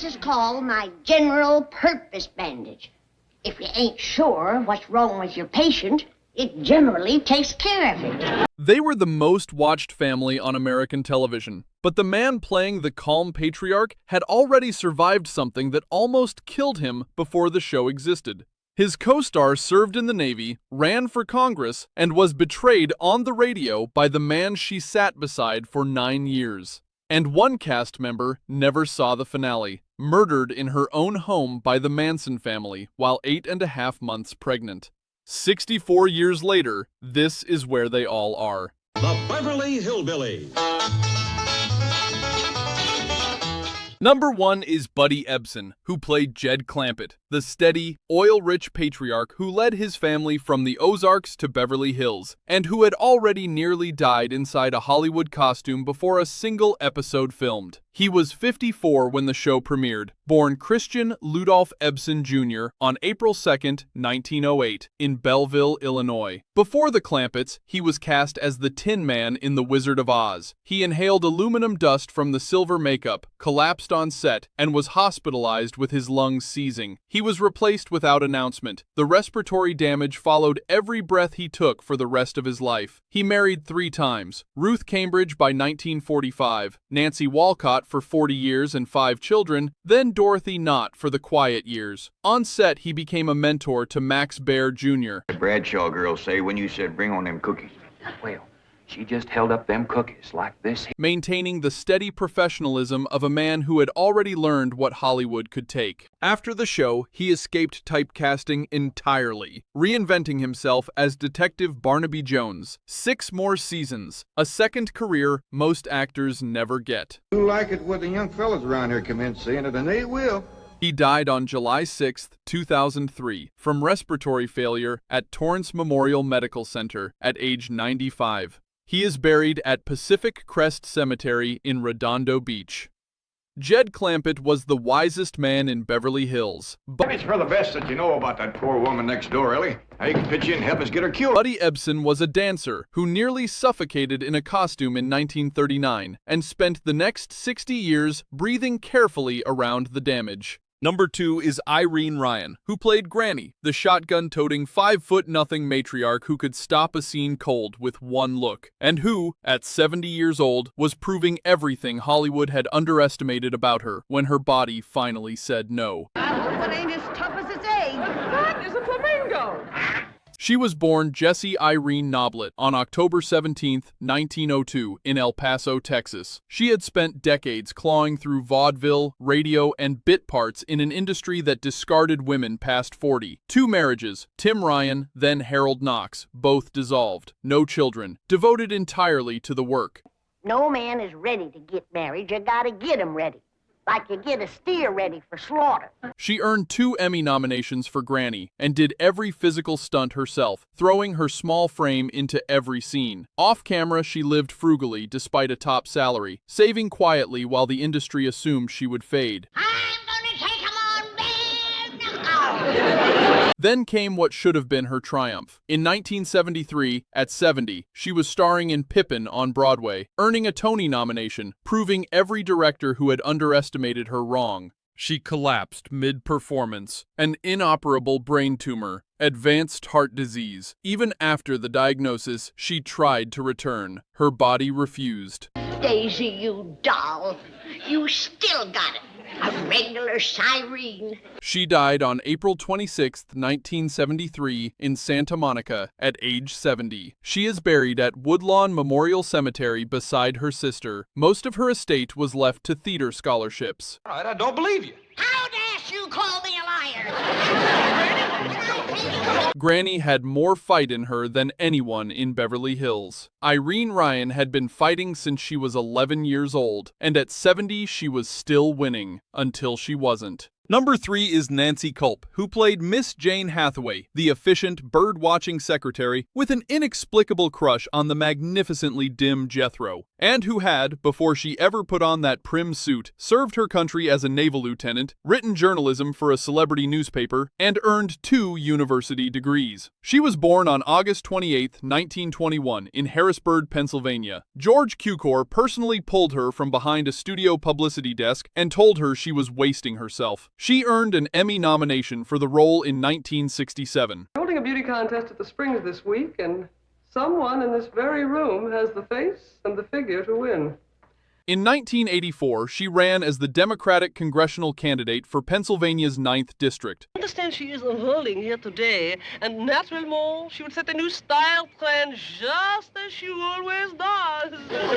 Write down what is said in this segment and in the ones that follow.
This is called my general purpose bandage. If you ain't sure what's wrong with your patient, it generally takes care of it. They were the most watched family on American television, but the man playing the calm patriarch had already survived something that almost killed him before the show existed. His co-star served in the Navy, ran for Congress, and was betrayed on the radio by the man she sat beside for 9 years. And one cast member never saw the finale, murdered in her own home by the Manson family while 8.5 months pregnant. 64 years later, this is where they all are. The Beverly Hillbillies. Number 1 is Buddy Ebsen, who played Jed Clampett, the steady, oil-rich patriarch who led his family from the Ozarks to Beverly Hills, and who had already nearly died inside a Hollywood costume before a single episode filmed. He was 54 when the show premiered, born Christian Ludolph Ebsen Jr. on April 2, 1908, in Belleville, Illinois. Before the Clampetts, he was cast as the Tin Man in The Wizard of Oz. He inhaled aluminum dust from the silver makeup, collapsed on set, and was hospitalized with his lungs seizing. He was replaced without announcement. The respiratory damage followed every breath he took for the rest of his life. He married 3 times, Ruth Cambridge by 1945, Nancy Walcott for 40 years and 5 children, then Dorothy Knott for the quiet years. On set, he became a mentor to Max Baer Jr. The Bradshaw girl say when you said bring on them cookies. Well, she just held up them cookies like this. Maintaining the steady professionalism of a man who had already learned what Hollywood could take. After the show, he escaped typecasting entirely, reinventing himself as Detective Barnaby Jones. 6 more seasons, a second career most actors never get. You like it when the young fellas around here come in seeing it, and they will. He died on July 6, 2003, from respiratory failure at Torrance Memorial Medical Center at age 95. He is buried at Pacific Crest Cemetery in Redondo Beach. Jed Clampett was the wisest man in Beverly Hills. Maybe it's for the best that you know about that poor woman next door, Ellie. How you can pitch in and help us get her killed. Buddy Ebsen was a dancer who nearly suffocated in a costume in 1939 and spent the next 60 years breathing carefully around the damage. Number 2 is Irene Ryan, who played Granny, the shotgun-toting 5'0" matriarch who could stop a scene cold with one look, and who, at 70 years old, was proving everything Hollywood had underestimated about her when her body finally said no. I hope it ain't as tough as its age. That is a flamingo. She was born Jessie Irene Noblet on October 17, 1902, in El Paso, Texas. She had spent decades clawing through vaudeville, radio, and bit parts in an industry that discarded women past 40. 2 marriages, Tim Ryan, then Harold Knox, both dissolved. No children, devoted entirely to the work. No man is ready to get married. You gotta get him ready. Like you get a steer ready for slaughter. She earned 2 Emmy nominations for Granny and did every physical stunt herself, throwing her small frame into every scene. Off camera, she lived frugally despite a top salary, saving quietly while the industry assumed she would fade. I'm gonna take him on bare knuckles. Then came what should have been her triumph. In 1973, at 70, she was starring in Pippin on Broadway, earning a Tony nomination, proving every director who had underestimated her wrong. She collapsed mid-performance, an inoperable brain tumor, advanced heart disease. Even after the diagnosis, she tried to return. Her body refused. Daisy, you doll. You still got it. A regular siren. She died on April 26, 1973, in Santa Monica, at age 70. She is buried at Woodlawn Memorial Cemetery beside her sister. Most of her estate was left to theater scholarships. All right, I don't believe you. How dare you call me a liar? Granny had more fight in her than anyone in Beverly Hills. Irene Ryan had been fighting since she was 11 years old, and at 70 she was still winning, until she wasn't. Number 3 is Nancy Kulp, who played Miss Jane Hathaway, the efficient, bird-watching secretary with an inexplicable crush on the magnificently dim Jethro, and who had, before she ever put on that prim suit, served her country as a naval lieutenant, written journalism for a celebrity newspaper, and earned 2 university degrees. She was born on August 28, 1921, in Harrisburg, Pennsylvania. George Cukor personally pulled her from behind a studio publicity desk and told her she was wasting herself. She earned an Emmy nomination for the role in 1967. Holding a beauty contest at the Springs this week, and someone in this very room has the face and the figure to win. In 1984, she ran as the Democratic congressional candidate for Pennsylvania's 9th District. I understand she is unhurling here today, and naturally, she would set the new style trend just as she always does.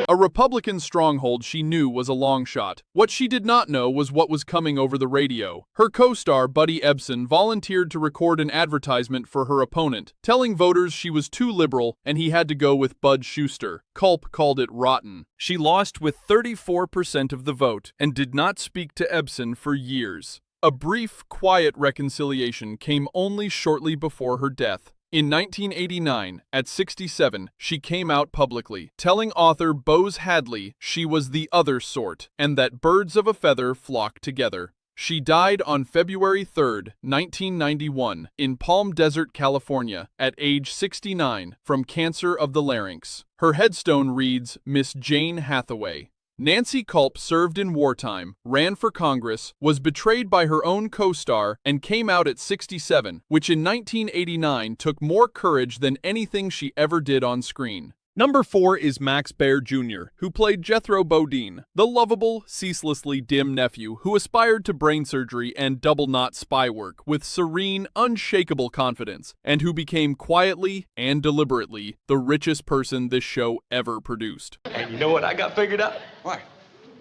A Republican stronghold she knew was a long shot. What she did not know was what was coming over the radio. Her co-star, Buddy Ebsen, volunteered to record an advertisement for her opponent, telling voters she was too liberal and he had to go with Bud Schuster. Kulp called it rotten. She lost with 34% of the vote and did not speak to Ebsen for years. A brief, quiet reconciliation came only shortly before her death. In 1989, at 67, she came out publicly, telling author Bose Hadley she was the other sort and that birds of a feather flock together. She died on February 3, 1991, in Palm Desert, California, at age 69 from cancer of the larynx. Her headstone reads, Miss Jane Hathaway. Nancy Kulp served in wartime, ran for Congress, was betrayed by her own co-star, and came out at 67, which in 1989 took more courage than anything she ever did on screen. Number 4 is Max Baer Jr., who played Jethro Bodine, the lovable, ceaselessly dim nephew who aspired to brain surgery and double-knot spy work with serene, unshakable confidence, and who became quietly and deliberately the richest person this show ever produced. And you know what I got figured out? What?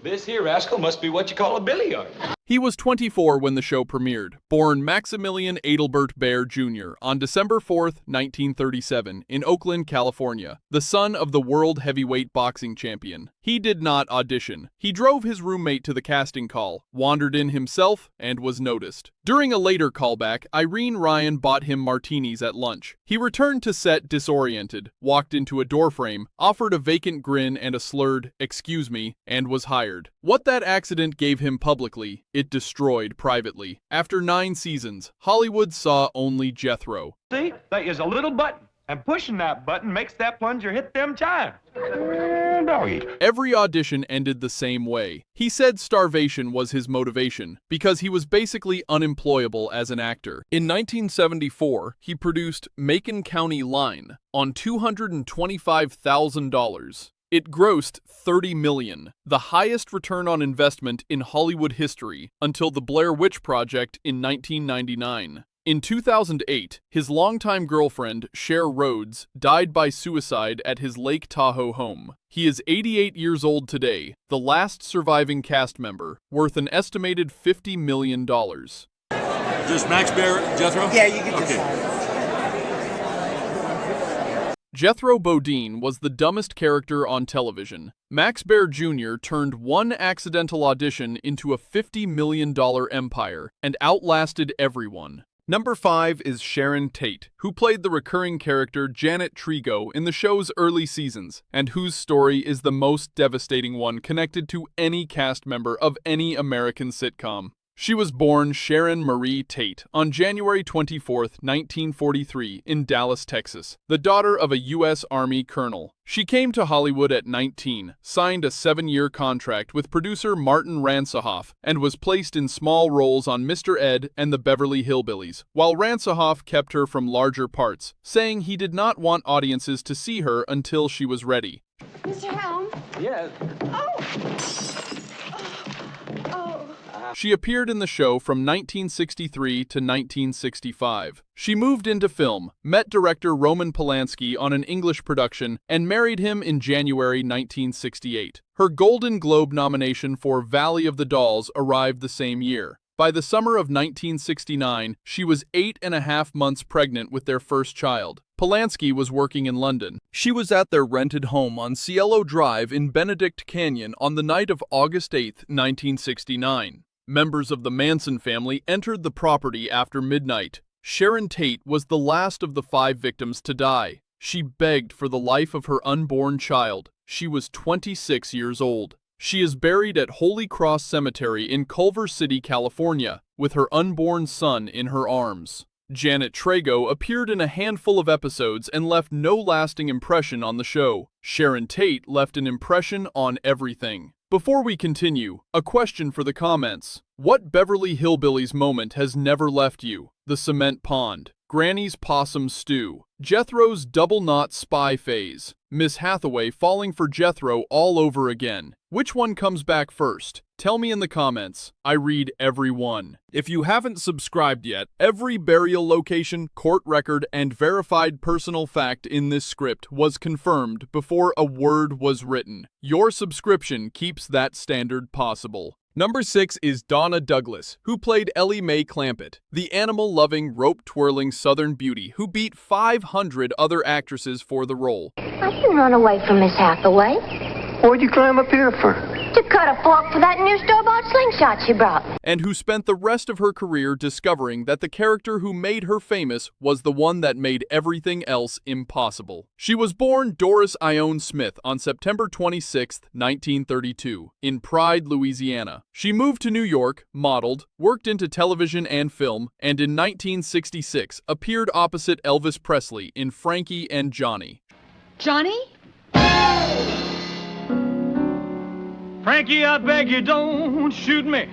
This here rascal must be what you call a billiard. He was 24 when the show premiered, born Maximilian Adelbert Baer Jr. on December 4, 1937, in Oakland, California, the son of the world heavyweight boxing champion. He did not audition. He drove his roommate to the casting call, wandered in himself, and was noticed. During a later callback, Irene Ryan bought him martinis at lunch. He returned to set disoriented, walked into a doorframe, offered a vacant grin and a slurred, "excuse me," and was hired. What that accident gave him publicly, it destroyed privately. After 9 seasons, Hollywood saw only Jethro. See, that is a little button, and pushing that button makes that plunger hit them chimes. Doggy. Every audition ended the same way. He said starvation was his motivation, because he was basically unemployable as an actor. In 1974, he produced Macon County Line on $225,000. It grossed $30 million, the highest return on investment in Hollywood history, until The Blair Witch Project in 1999. In 2008, his longtime girlfriend, Cher Rhodes, died by suicide at his Lake Tahoe home. He is 88 years old today, the last surviving cast member, worth an estimated $50 million. Is this Max Baer, Jethro? Yeah, you can decide. Jethro Bodine was the dumbest character on television. Max Baer Jr. turned one accidental audition into a $50 million empire and outlasted everyone. Number 5 is Sharon Tate, who played the recurring character Janet Trigo in the show's early seasons, and whose story is the most devastating one connected to any cast member of any American sitcom. She was born Sharon Marie Tate on January 24, 1943, in Dallas, Texas, the daughter of a U.S. Army colonel. She came to Hollywood at 19, signed a 7-year contract with producer Martin Ransohoff, and was placed in small roles on Mr. Ed and the Beverly Hillbillies, while Ransohoff kept her from larger parts, saying he did not want audiences to see her until she was ready. Mr. Helm? Yes. Oh! She appeared in the show from 1963 to 1965. She moved into film, met director Roman Polanski on an English production, and married him in January 1968. Her Golden Globe nomination for Valley of the Dolls arrived the same year. By the summer of 1969, she was 8.5 months pregnant with their first child. Polanski was working in London. She was at their rented home on Cielo Drive in Benedict Canyon on the night of August 8, 1969. Members of the Manson family entered the property after midnight. Sharon Tate was the last of the 5 victims to die. She begged for the life of her unborn child. She was 26 years old. She is buried at Holy Cross Cemetery in Culver City, California, with her unborn son in her arms. Janet Trago appeared in a handful of episodes and left no lasting impression on the show. Sharon Tate left an impression on everything. Before we continue, a question for the comments. What Beverly Hillbillies moment has never left you? The cement pond, Granny's possum stew, Jethro's double knot spy phase, Miss Hathaway falling for Jethro all over again. Which one comes back first? Tell me in the comments. I read every one. If you haven't subscribed yet, every burial location, court record, and verified personal fact in this script was confirmed before a word was written. Your subscription keeps that standard possible. Number 6 is Donna Douglas, who played Ellie Mae Clampett, the animal-loving, rope-twirling Southern beauty who beat 500 other actresses for the role. I didn't run away from Miss Hathaway. What'd you climb up here for? To cut a fork for that new store-bought slingshot she brought. And who spent the rest of her career discovering that the character who made her famous was the one that made everything else impossible. She was born Doris Ione Smith on September 26, 1932, in Pride, Louisiana. She moved to New York, modeled, worked into television and film, and in 1966 appeared opposite Elvis Presley in Frankie and Johnny. Johnny? Frankie, I beg you, don't shoot me.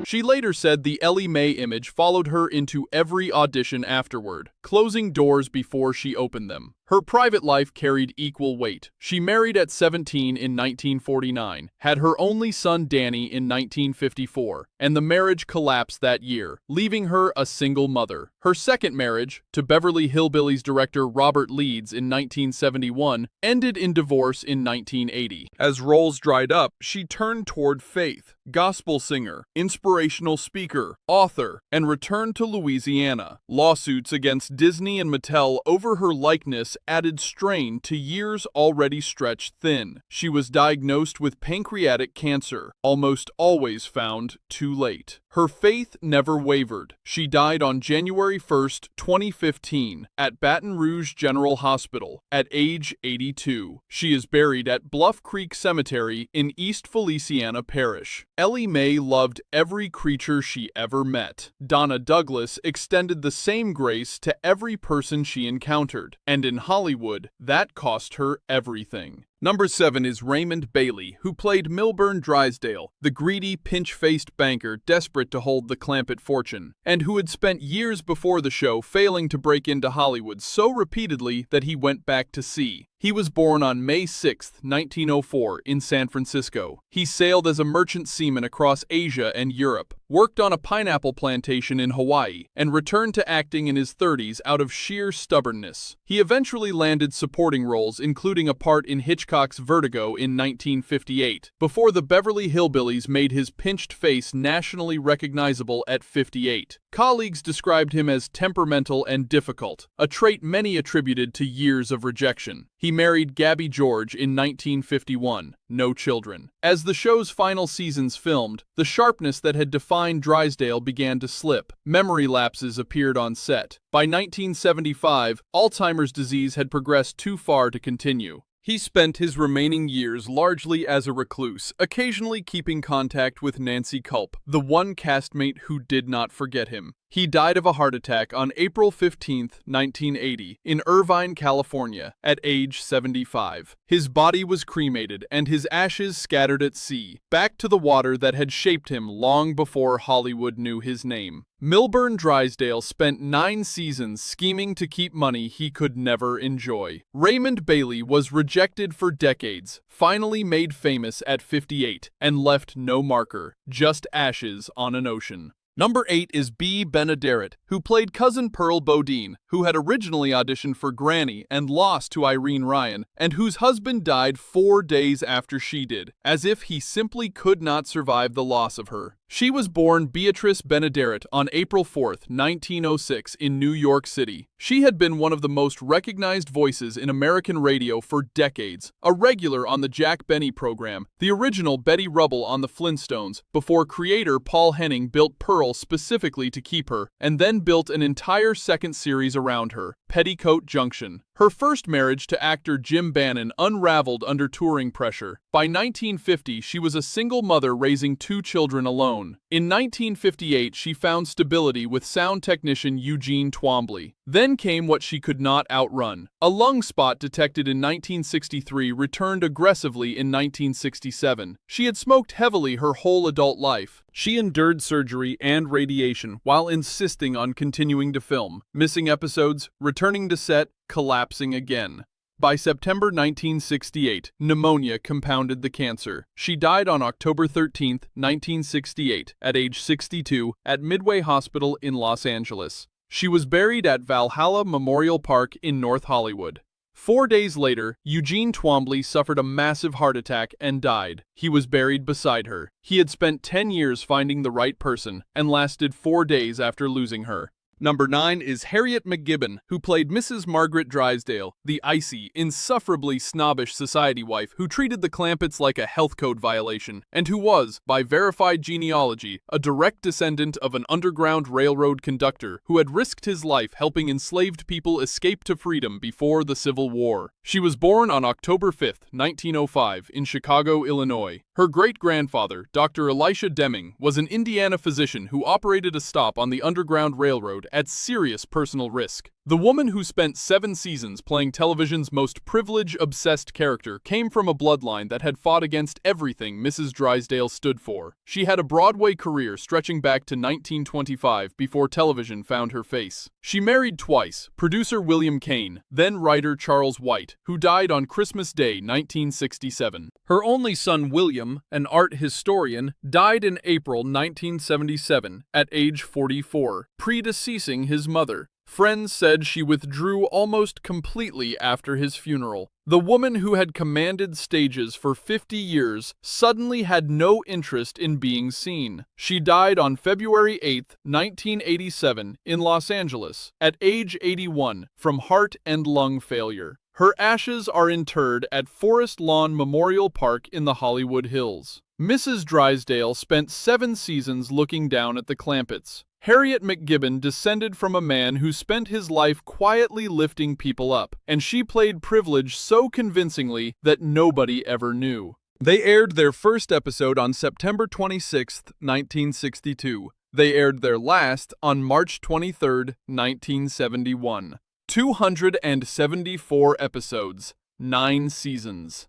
She later said the Ellie Mae image followed her into every audition afterward, closing doors before she opened them. Her private life carried equal weight. She married at 17 in 1949, had her only son Danny in 1954, and the marriage collapsed that year, leaving her a single mother. Her second marriage, to Beverly Hillbillies director Robert Leeds in 1971, ended in divorce in 1980. As roles dried up, she turned toward faith, gospel singer, inspirational speaker, author, and returned to Louisiana. Lawsuits against Disney and Mattel over her likeness added strain to years already stretched thin. She was diagnosed with pancreatic cancer, almost always found too late. Her faith never wavered. She died on January 1, 2015, at Baton Rouge General Hospital, at age 82. She is buried at Bluff Creek Cemetery in East Feliciana Parish. Ellie Mae loved every creature she ever met. Donna Douglas extended the same grace to every person she encountered, and in Hollywood, that cost her everything. Number 7 is Raymond Bailey, who played Milburn Drysdale, the greedy, pinch-faced banker desperate to hold the Clampett fortune, and who had spent years before the show failing to break into Hollywood so repeatedly that he went back to sea. He was born on May 6, 1904, in San Francisco. He sailed as a merchant seaman across Asia and Europe, worked on a pineapple plantation in Hawaii, and returned to acting in his 30s out of sheer stubbornness. He eventually landed supporting roles, including a part in Hitchcock's Vertigo in 1958, before the Beverly Hillbillies made his pinched face nationally recognizable at 58. Colleagues described him as temperamental and difficult, a trait many attributed to years of rejection. He married Gabby George in 1951, no children. As the show's final seasons filmed, the sharpness that had defined Drysdale began to slip. Memory lapses appeared on set. By 1975, Alzheimer's disease had progressed too far to continue. He spent his remaining years largely as a recluse, occasionally keeping contact with Nancy Kulp, the one castmate who did not forget him. He died of a heart attack on April 15, 1980, in Irvine, California, at age 75. His body was cremated and his ashes scattered at sea, back to the water that had shaped him long before Hollywood knew his name. Milburn Drysdale spent 9 seasons scheming to keep money he could never enjoy. Raymond Bailey was rejected for decades, finally made famous at 58, and left no marker, just ashes on an ocean. Number 8 is B. Benaderet, who played cousin Pearl Bodine, who had originally auditioned for Granny and lost to Irene Ryan, and whose husband died 4 days after she did, as if he simply could not survive the loss of her. She was born Beatrice Benaderet on April 4, 1906 in New York City. She had been one of the most recognized voices in American radio for decades, a regular on the Jack Benny program, the original Betty Rubble on the Flintstones, before creator Paul Henning built Pearl specifically to keep her, and then built an entire second series around her, Petticoat Junction. Her first marriage to actor Jim Bannon unraveled under touring pressure. By 1950, she was a single mother raising 2 children alone. In 1958, she found stability with sound technician Eugene Twombly. Then came what she could not outrun. A lung spot detected in 1963 returned aggressively in 1967. She had smoked heavily her whole adult life. She endured surgery and radiation while insisting on continuing to film, missing episodes, returning to set, collapsing again. By September 1968, pneumonia compounded the cancer. She died on October 13, 1968, at age 62, at Midway Hospital in Los Angeles. She was buried at Valhalla Memorial Park in North Hollywood. 4 days later, Eugene Twombly suffered a massive heart attack and died. He was buried beside her. He had spent 10 years finding the right person and lasted 4 days after losing her. Number 9 is Harriet MacGibbon, who played Mrs. Margaret Drysdale, the icy, insufferably snobbish society wife who treated the Clampetts like a health code violation, and who was, by verified genealogy, a direct descendant of an Underground Railroad conductor who had risked his life helping enslaved people escape to freedom before the Civil War. She was born on October 5, 1905, in Chicago, Illinois. Her great-grandfather, Dr. Elisha Deming, was an Indiana physician who operated a stop on the Underground Railroad at serious personal risk. The woman who spent 7 seasons playing television's most privilege-obsessed character came from a bloodline that had fought against everything Mrs. Drysdale stood for. She had a Broadway career stretching back to 1925 before television found her face. She married twice, producer William Kane, then writer Charles White, who died on Christmas Day 1967. Her only son William, an art historian, died in April 1977 at age 44, predeceasing his mother. Friends said she withdrew almost completely after his funeral. The woman who had commanded stages for 50 years suddenly had no interest in being seen. She died on February 8, 1987, in Los Angeles, at age 81, from heart and lung failure. Her ashes are interred at Forest Lawn Memorial Park in the Hollywood Hills. Mrs. Drysdale spent 7 seasons looking down at the Clampetts. Harriet MacGibbon descended from a man who spent his life quietly lifting people up, and she played privilege so convincingly that nobody ever knew. They aired their first episode on September 26, 1962. They aired their last on March 23, 1971. 274 episodes, 9 seasons.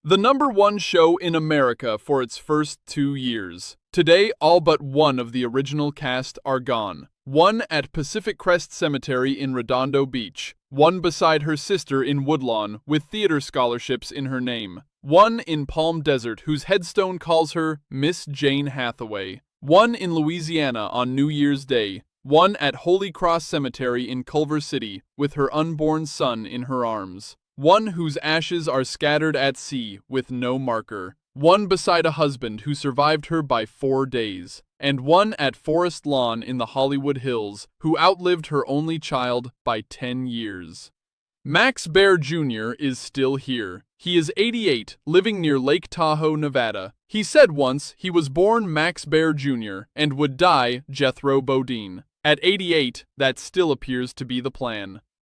The #1 show in America for its first 2 years. Today, all but one of the original cast are gone. One at Pacific Crest Cemetery in Redondo Beach. One beside her sister in Woodlawn with theater scholarships in her name. One in Palm Desert whose headstone calls her Miss Jane Hathaway. One in Louisiana on New Year's Day. One at Holy Cross Cemetery in Culver City with her unborn son in her arms. One whose ashes are scattered at sea with no marker. One beside a husband who survived her by 4 days. And one at Forest Lawn in the Hollywood Hills who outlived her only child by 10 years. Max Baer Jr. is still here. He is 88, living near Lake Tahoe, Nevada. He said once he was born Max Baer Jr. and would die Jethro Bodine. At 88, that still appears to be the plan.